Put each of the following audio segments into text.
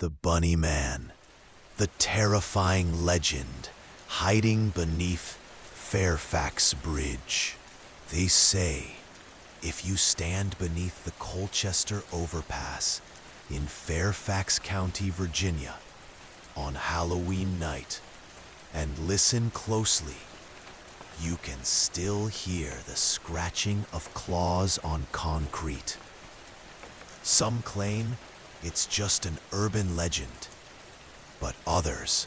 The Bunny Man, the terrifying legend hiding beneath Fairfax Bridge. They say if you stand beneath the Colchester Overpass in Fairfax County, Virginia, on Halloween night, and listen closely, you can still hear the scratching of claws on concrete. Some claim it's just an urban legend, but others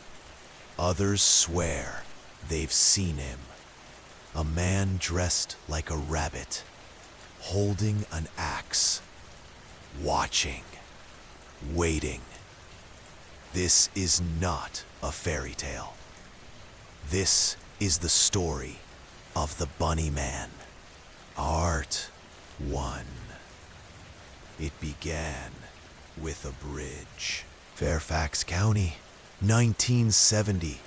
swear they've seen him. A man dressed like a rabbit, holding an axe, watching, waiting. This is not a fairy tale. This is the story of the Bunny Man. Part 1. It began with a bridge. Fairfax County, 1970.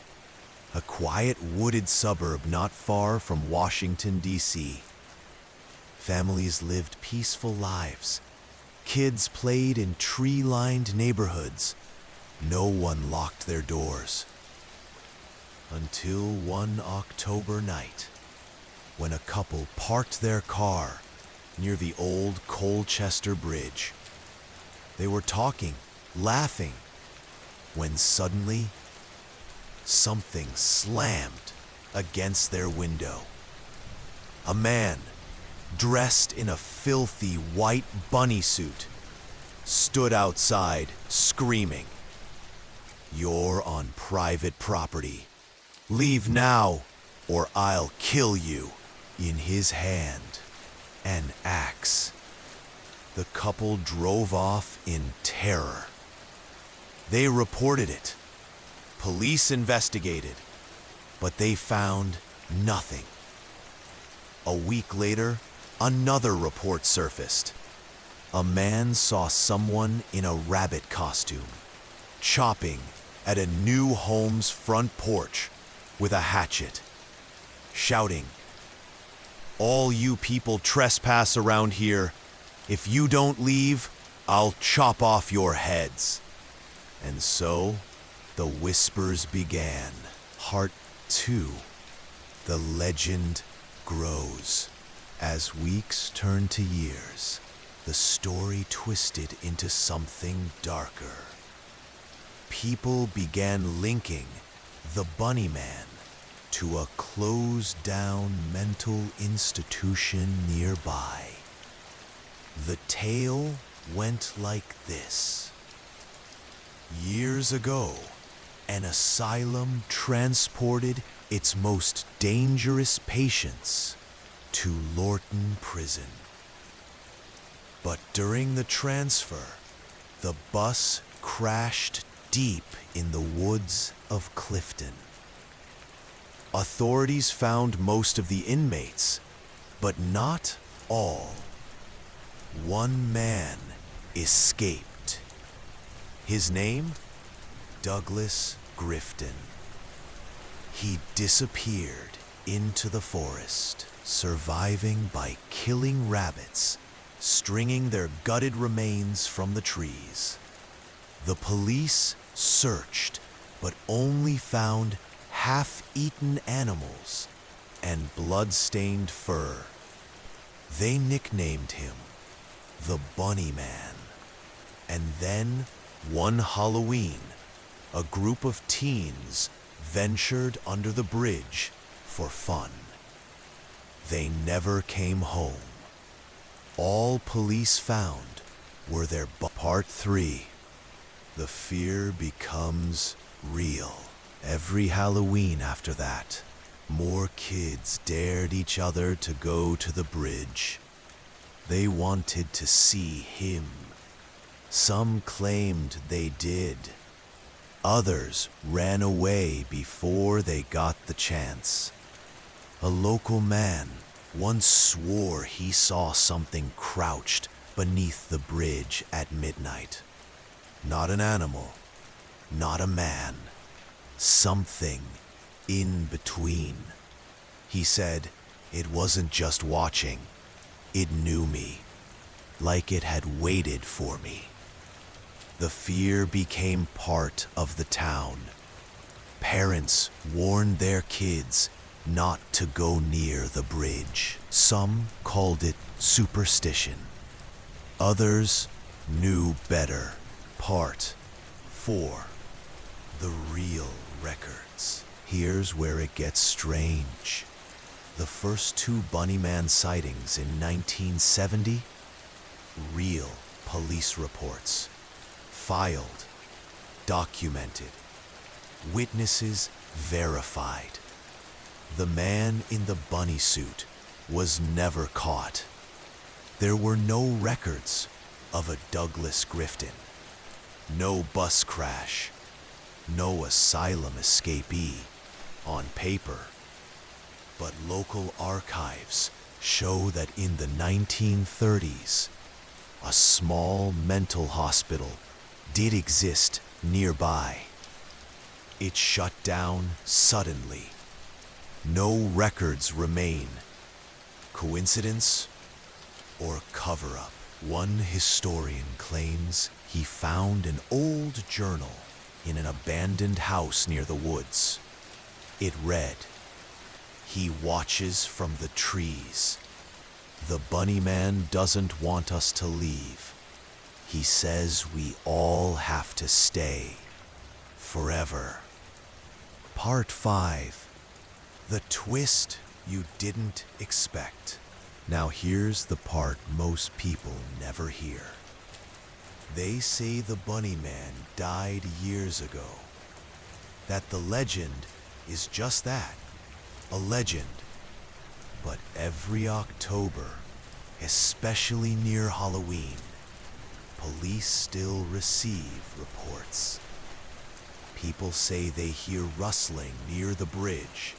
A quiet wooded suburb not far from Washington, D.C. Families lived peaceful lives. Kids played in tree-lined neighborhoods. No one locked their doors. Until one October night, when a couple parked their car near the old Colchester Bridge. They were talking, laughing, when suddenly something slammed against their window. A man, dressed in a filthy white bunny suit, stood outside screaming, "You're on private property. Leave now, or I'll kill you." In his hand, an axe. The couple drove off in terror. They reported it. Police investigated, but they found nothing. A week later, another report surfaced. A man saw someone in a rabbit costume, chopping at a new home's front porch with a hatchet, shouting, "All you people trespass around here. If you don't leave, I'll chop off your heads." And so, the whispers began. Part 2. The legend grows. As weeks turned to years, the story twisted into something darker. People began linking the Bunny Man to a closed-down mental institution nearby. The tale went like this. Years ago, an asylum transported its most dangerous patients to Lorton Prison. But during the transfer, the bus crashed deep in the woods of Clifton. Authorities found most of the inmates, but not all. One man escaped. His name? Douglas Grifton. He disappeared into the forest, surviving by killing rabbits, stringing their gutted remains from the trees. The police searched, but only found half-eaten animals and blood-stained fur. They nicknamed him the Bunny Man. And then, one Halloween, a group of teens ventured under the bridge for fun. They never came home. All police found were their Part 3. The fear becomes real. Every Halloween after that, more kids dared each other to go to the bridge. They wanted to see him. Some claimed they did. Others ran away before they got the chance. A local man once swore he saw something crouched beneath the bridge at midnight. Not an animal, not a man, something in between. He said it wasn't just watching, it knew me, like it had waited for me. The fear became part of the town. Parents warned their kids not to go near the bridge. Some called it superstition. Others knew better. Part 4. The real records. Here's where it gets strange. The first 2 Bunnyman sightings in 1970, real police reports, filed, documented, witnesses verified. The man in the bunny suit was never caught. There were no records of a Douglas Grifton, no bus crash, no asylum escapee on paper. But local archives show that in the 1930s, a small mental hospital did exist nearby. It shut down suddenly. No records remain. Coincidence or cover-up? One historian claims he found an old journal in an abandoned house near the woods. It read, "He watches from the trees. The Bunnyman doesn't want us to leave. He says we all have to stay. Forever." Part 5. The twist you didn't expect. Now here's the part most people never hear. They say the Bunnyman died years ago. That the legend is just that, a legend. But every October, especially near Halloween, police still receive reports. People say they hear rustling near the bridge,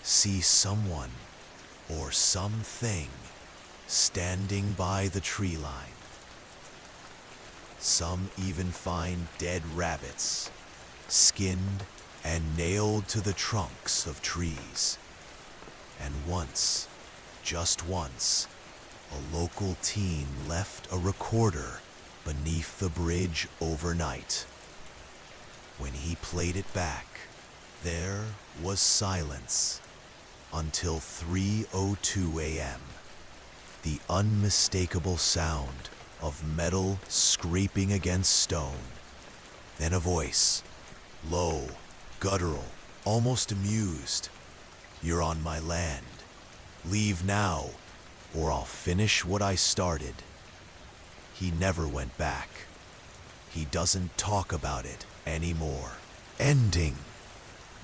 see someone or something standing by the tree line. Some even find dead rabbits, skinned and nailed to the trunks of trees. And once, just once, a local teen left a recorder beneath the bridge overnight. When he played it back, there was silence until 3:02 a.m. The unmistakable sound of metal scraping against stone. Then a voice, low, guttural, almost amused. "You're on my land. Leave now, or I'll finish what I started." He never went back. He doesn't talk about it anymore. Ending.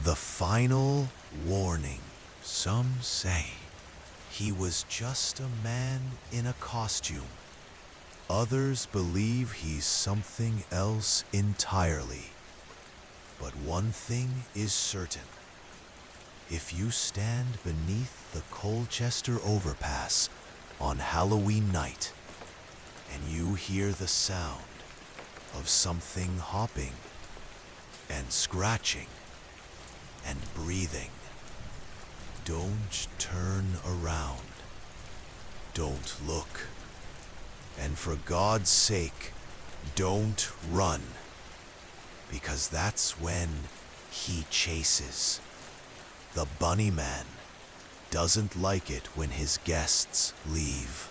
The final warning. Some say he was just a man in a costume. Others believe he's something else entirely. But one thing is certain. If you stand beneath the Colchester overpass on Halloween night and you hear the sound of something hopping and scratching and breathing, don't turn around. Don't look. And for God's sake, don't run. Because that's when he chases. The Bunnyman doesn't like it when his guests leave.